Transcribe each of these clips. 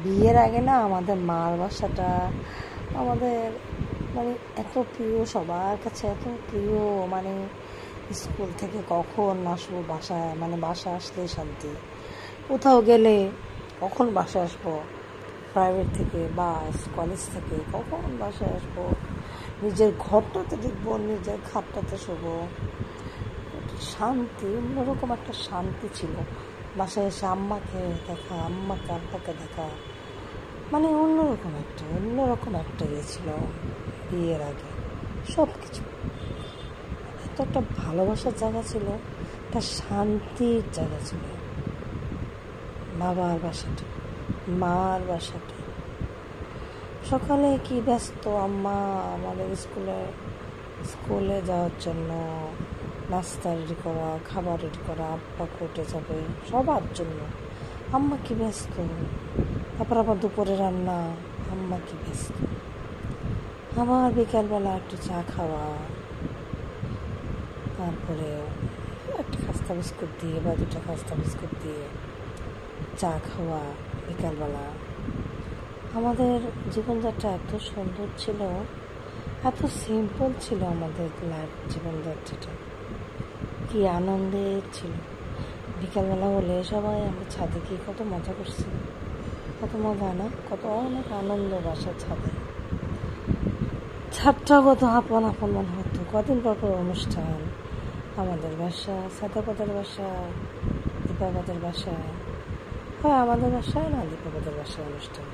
বিয়ের আগে না আমাদের মার বাসাটা আমাদের মানে এত প্রিয়, সবার কাছে এত প্রিয়। মানে স্কুল থেকে কখন আসবো বাসায়, মানে বাসা আসলেই শান্তি। কোথাও গেলে কখন বাসায় আসবো, প্রাইভেট থেকে বা কলেজ থেকে কখন বাসায় আসবো, নিজের ঘরটাতে দেখবো, নিজের খাটটাতে শোবো। শান্তি, অন্যরকম একটা শান্তি ছিল। বাসায় এসে আম্মাকে দেখা, আম্মাকে আব্বাকে দেখা, মানে অন্যরকম একটা ইয়ে ছিল বিয়ের আগে। সব কিছু এত একটা ভালোবাসার জায়গা ছিল, একটা শান্তির জায়গা ছিল। বাবার বাসাটা, মার বাসাটা। সকালে কি ব্যস্ত আম্মা আমাদের স্কুলে যাওয়ার জন্য নাস্তা রেডি করা, খাবার রেডি করা, আব্বা কোর্টে যাবে সবার জন্য, আম্মা কি ব্যস্ত। তারপর আবার দুপুরে রান্না, আম্মা কি ব্যস্ত। আবার বিকালবেলা একটু চা খাওয়া, তারপরে একটা খাস্তা বিস্কুট দিয়ে বা দুটা খাস্তা বিস্কুট দিয়ে চা খাওয়া বিকালবেলা। আমাদের জীবনযাত্রা এত সুন্দর ছিল, এত সিম্পল ছিল আমাদের লাইফ, জীবনযাত্রাটা কি আনন্দের ছিল। বিকালবেলা হলে সবাই আমরা ছাদে গিয়ে কত মজা করছি, কত মজা না, কত অনেক আনন্দ। বাসার ছাদটা কত আপন আপন মনে হতো। কদিন পর অনুষ্ঠান, আমাদের বাসা, সাদাপাদের বাসা, দীপাবাদের বাসা, হয় আমাদের বাসায় না দীপাবাদের বাসায় অনুষ্ঠান।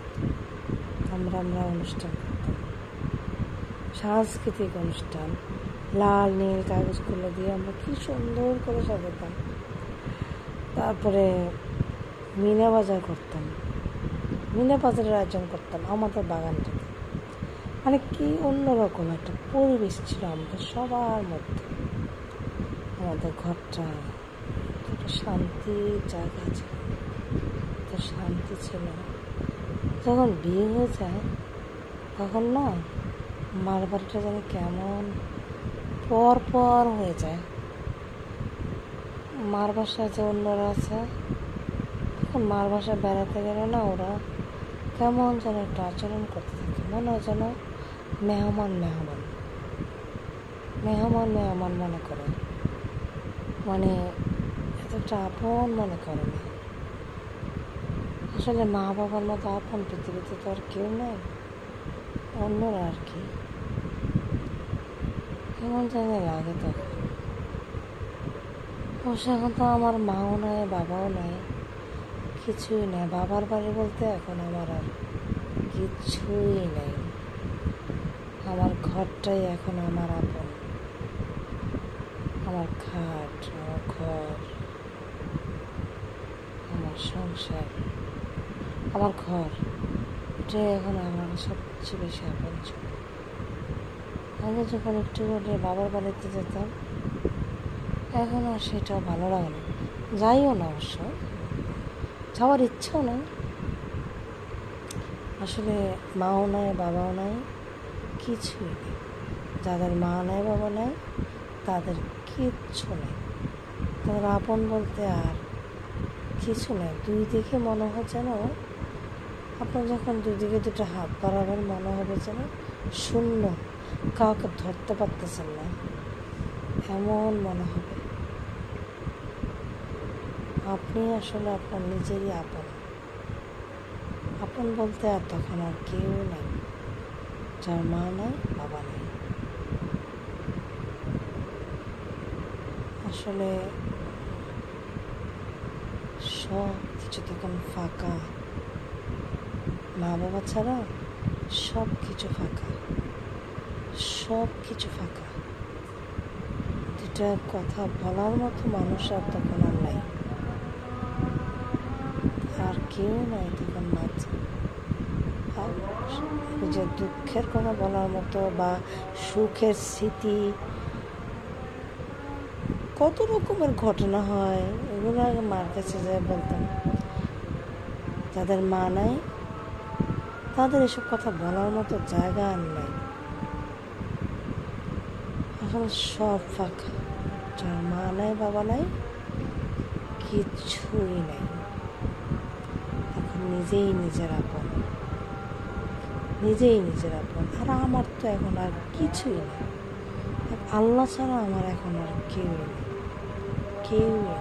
আমরা অনুষ্ঠান করতাম, সাংস্কৃতিক অনুষ্ঠান। লাল নীল কাগজগুলো দিয়ে আমরা কি সুন্দর করে সাজাতাম। তারপরে মিনা বাজার করতাম, মিনা বাজারের আয়োজন করতাম আমাদের বাগানটাতে। মানে কি অন্যরকম একটা পরিবেশ ছিল আমাদের সবার মধ্যে। আমাদের ঘরটা একটা শান্তির জায়গা ছিল, একটা শান্তি ছিল। যখন বিয়ে হয়ে যায় তখন না মার বাড়িটা যেন কেমন পর হয়ে যায়। মার বাসায় যে অন্যরা আছে, তখন মার বাসায় বেড়াতে গেলে না ওরা কেমন যেন একটা আচরণ করতে থাকে, মনে হয় যেন মেহমান মনে করে, মানে এতটা আপন মনে করে না। আসলে মা বাবার মতো আপন পৃথিবীতে তো আর কেউ নেই, অন্যরা আর কি। কেমন যেন লাগে তখন। অবশ্য এখন তো আমার মাও নাই, বাবাও নাই, কিছুই নেই। বাবার বাড়ি বলতে এখন আমার আর কিছুই নেই। আমার ঘরটাই এখন আমার আপন, আমার খাট, আমার ঘর, আমার সংসার, আমার ঘর, এটাই এখন আমার সবচেয়ে বেশি আপন ছিল। আগে যখন একটু করে বাবার বাড়িতে যেতাম, এখন আর সেটাও ভালো লাগে না, যাইও না, অবশ্য যাওয়ার ইচ্ছাও নেই। আসলে মাও নাই, বাবাও নাই, কিছুই নেই। যাদের মা নাই, বাবা নাই, তাদের কিচ্ছু নেই। তাদের আপন বলতে আর কিছু নেই। দুই দিকে মনে হয় যেন, আপনার যখন দুই দিকে দুটো হাত বাড়াবেন মনে হবে যেন শূন্য, কাউকে ধরতে পারতেছেন না, এমন মনে হবে। আপনি আসলে আপনার নিজেরই আপন বলতে আর তখন আর কেউ নেই, যার মা নাই, বাবা নেই। আসলে সব কিছু তখন ফাঁকা, মা বাবা ছাড়া সব কিছু ফাঁকা। দুটা কথা বলার মতো মানুষ আর তখন আর নাই, আর কেউ নাই তখন মাঝে। আর যে দুঃখের কথা বলার মতো বা সুখের স্মৃতি, কত রকমের ঘটনা হয়, এগুলো আগে মার কাছে যায় বলতাম। যাদের মা নাই তাদের এসব কথা বলার মতো জায়গা আর নাই। এখন সব ফাঁকা, যার মা নাই, বাবা নাই, কিচ্ছুই নাই। এখন নিজেই নিজের আপন, নিজেই নিজের আপন। আর আমার তো এখন আর কিছুই নেই, আল্লাহ ছাড়া আমার এখন আর কেউই নেই, কেউই নেই।